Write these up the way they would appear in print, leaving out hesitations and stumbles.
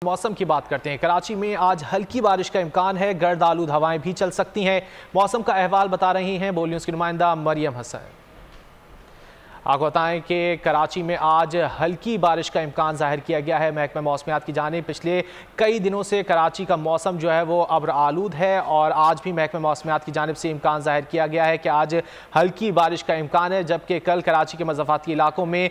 मौसम की बात करते हैं। कराची में आज हल्की बारिश का इम्कान है। गर्द आलूद हवाएं भी चल सकती हैं। मौसम का अहवाल बता रही हैं बोल न्यूज़ की नुमाइंदा मरियम हसन। आपको बताएं कि कराची में आज हल्की बारिश का इम्कान जाहिर किया गया है महकमा मौसमियात की जानिब। पिछले कई दिनों से कराची का मौसम जो है वो अब्र आलूद है और आज भी महकमा मौसमियात की जानिब से इम्कान जाहिर किया गया है कि आज हल्की बारिश का इम्कान है, जबकि कल कराची के मज़ाफ़ाती इलाकों में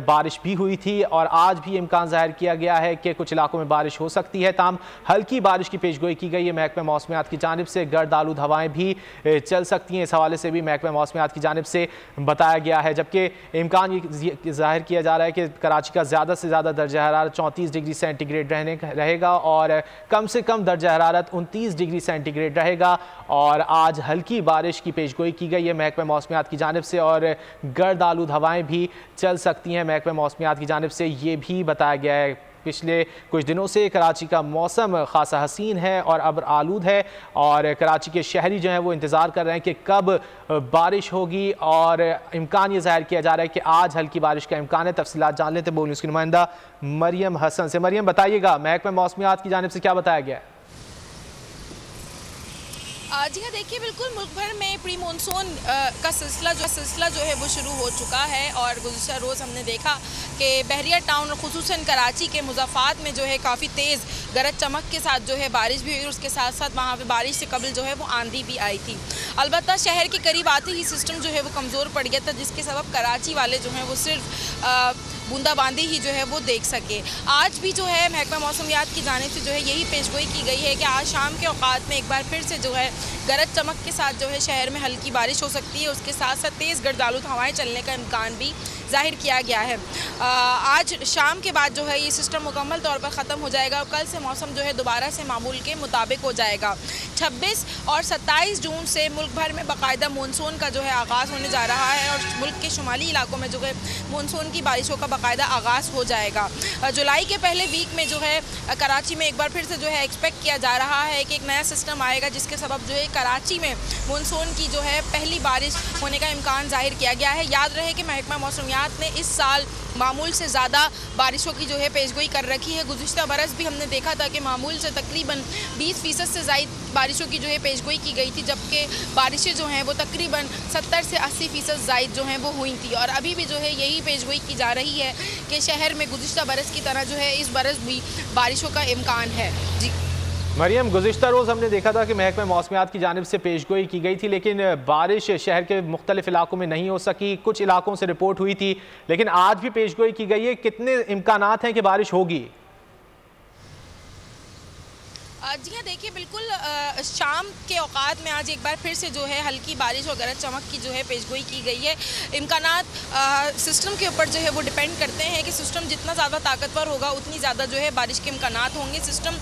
बारिश भी हुई थी और आज भी इम्कान जाहिर किया गया है कि कुछ इलाकों में बारिश हो सकती है। ताहम हल्की बारिश की पेशगोई की गई है महकमा मौसमियात की जानिब से। गर्द आलूद हवाएँ भी चल सकती हैं, इस हवाले से भी महकमा मौसमियात की जानिब से बताया गया है। जबकि इम्कान ये जाहिर किया जा रहा है कि कराची का ज़्यादा से ज़्यादा दर्जा हरारत 34 डिग्री सेंटीग्रेड रहेगा और कम से कम दर्जा हरारत 29 डिग्री सेंटीग्रेड रहेगा। और आज हल्की बारिश की पेशगोई की गई है महकमा मौसमियात की जानिब से और गर्द आलूद हवाएँ भी चल सकती हैं महकमा मौसमियात की जानिब से, ये भी बताया गया है। पिछले कुछ दिनों से कराची का मौसम खासा हसीन है और अब्र आलूद है और कराची के शहरी जो हैं वो इंतज़ार कर रहे हैं कि कब बारिश होगी और इम्कान ये ज़ाहिर किया जा रहा है कि आज हल्की बारिश का इम्कान है। तफसीलात जान लेते बोल न्यूज़ की नुमाइंदा मरियम हसन से। मरियम, बताइएगा महकमा मौसमियात की जानिब से क्या बताया गया है? जी हाँ, देखिए बिल्कुल मुल्क भर में प्री मानसून का सिलसिला जो है वो शुरू हो चुका है और गुज़िश्ता रोज़ हमने देखा कि बहरिया टाउन और ख़ुसूसन कराची के मुज़ाफ़ात में जो है काफ़ी तेज़ गरज चमक के साथ जो है बारिश भी हुई और उसके साथ साथ वहाँ पे बारिश से कबल जो है वो आंधी भी आई थी। अलबत्ता शहर के करीब आते ही सिस्टम जो है वो कमज़ोर पड़ गया था, जिसके सबब कराची वाले जो हैं वो सिर्फ बूंदाबांदी ही जो है वो देख सके। आज भी जो है महकमा मौसमियात की जानिब से जो है यही पेशगोई की गई है कि आज शाम के औकात में एक बार फिर से जो है गरज चमक के साथ जो है शहर में हल्की बारिश हो सकती है। उसके साथ साथ तेज़ गर्द आलूद हवाएं चलने का इम्कान भी जाहिर किया गया है। आज शाम के बाद जो है ये सिस्टम मुकम्मल तौर पर ख़त्म हो जाएगा और कल से मौसम जो है दोबारा से मामूल के मुताबिक हो जाएगा। 26 और 27 जून से मुल्क भर में बाकायदा मानसून का जो है आगाज़ होने जा रहा है और मुल्क के शुमाली इलाकों में जो है मानसून की बारिशों का बाकायदा आगाज़ हो जाएगा। जुलाई के पहले वीक में जो है कराची में एक बार फिर से जो है एक्सपेक्ट किया जा रहा है कि एक नया सिस्टम आएगा, जिसके सबब जो है कराची में मानसून की जो है पहली बारिश होने का इम्कान जाहिर किया गया है। याद रहे कि महकमा मौसमियात ने इस साल मामूल से ज़्यादा बारिशों की जो है पेशगोई कर रखी है। गुज़िश्ता बरस भी हमने देखा था कि मामूल से तकरीबन 20% से ज़ायद बारिशों की जो है पेशगोई की गई थी, जबकि बारिशें जो हैं वो तकरीबन 70 से 80% ज़ायद जो हैं वो हुई थी। और अभी भी जो है यही पेशगोई की जा रही है कि शहर में गुज़िश्ता बरस की तरह जो है इस बरस भी बारिशों का इम्कान है। जी मरियम, गुज़िश्ता रोज़ हमने देखा था कि महकमा मौसमियात की जानिब से पेशगोई की गई थी, लेकिन बारिश शहर के मुख्तलिफ इलाकों में नहीं हो सकी। कुछ इलाकों से रिपोर्ट हुई थी, लेकिन आज भी पेशगोई की गई है। कितने इम्कानात हैं कि बारिश होगी? जी हाँ, देखिए बिल्कुल शाम के औकात में आज एक बार फिर से जो है हल्की बारिश और गरज चमक की जो है पेशगोई की गई है। इम्कानात सिस्टम के ऊपर जो है वो डिपेंड करते हैं कि सिस्टम जितना ज़्यादा ताकतवर होगा उतनी ज़्यादा जो है बारिश के इम्कानात होंगे। सिस्टम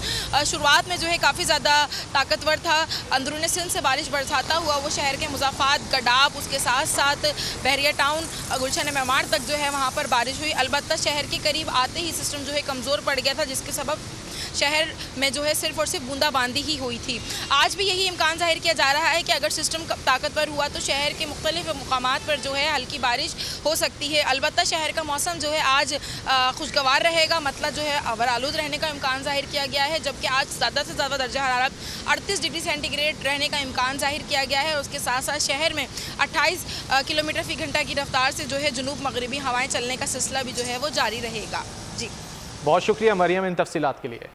शुरुआत में जो है काफ़ी ज़्यादा ताकतवर था, अंदरूनी सिंध से बारिश बरसाता हुआ वो शहर के मुज़ाफ़ात, गडाब, उसके साथ साथ बहरिया टाउन, गुलशन मेमार तक जो है वहाँ पर बारिश हुई। अलबत्ता शहर के करीब आते ही सिस्टम जो है कमज़ोर पड़ गया था, जिसके सबब शहर में जो है सिर्फ और सिर्फ बूंदाबांदी ही हुई थी। आज भी यही इम्कान जाहिर किया जा रहा है कि अगर सिस्टम ताकतवर हुआ तो शहर के मुख्तलिफ मुकामात पर जो है हल्की बारिश हो सकती है। अलबत्ता शहर का मौसम जो है आज खुशगवार रहेगा, मतलब जो है अब्र आलूद रहने का इम्कान जाहिर किया गया है, जबकि आज ज़्यादा से ज़्यादा दर्जा हरारत 38 डिग्री सेंटीग्रेड रहने का इम्कान जाहिर किया गया है। उसके साथ साथ शहर में 28 किलोमीटर फ़ी घंटा की रफ्तार से जो है जुनूब मगरबी हवाएँ चलने का सिलसिला भी जो है वो जारी रहेगा। जी बहुत शुक्रिया मरियम इन तफसीलात के लिए।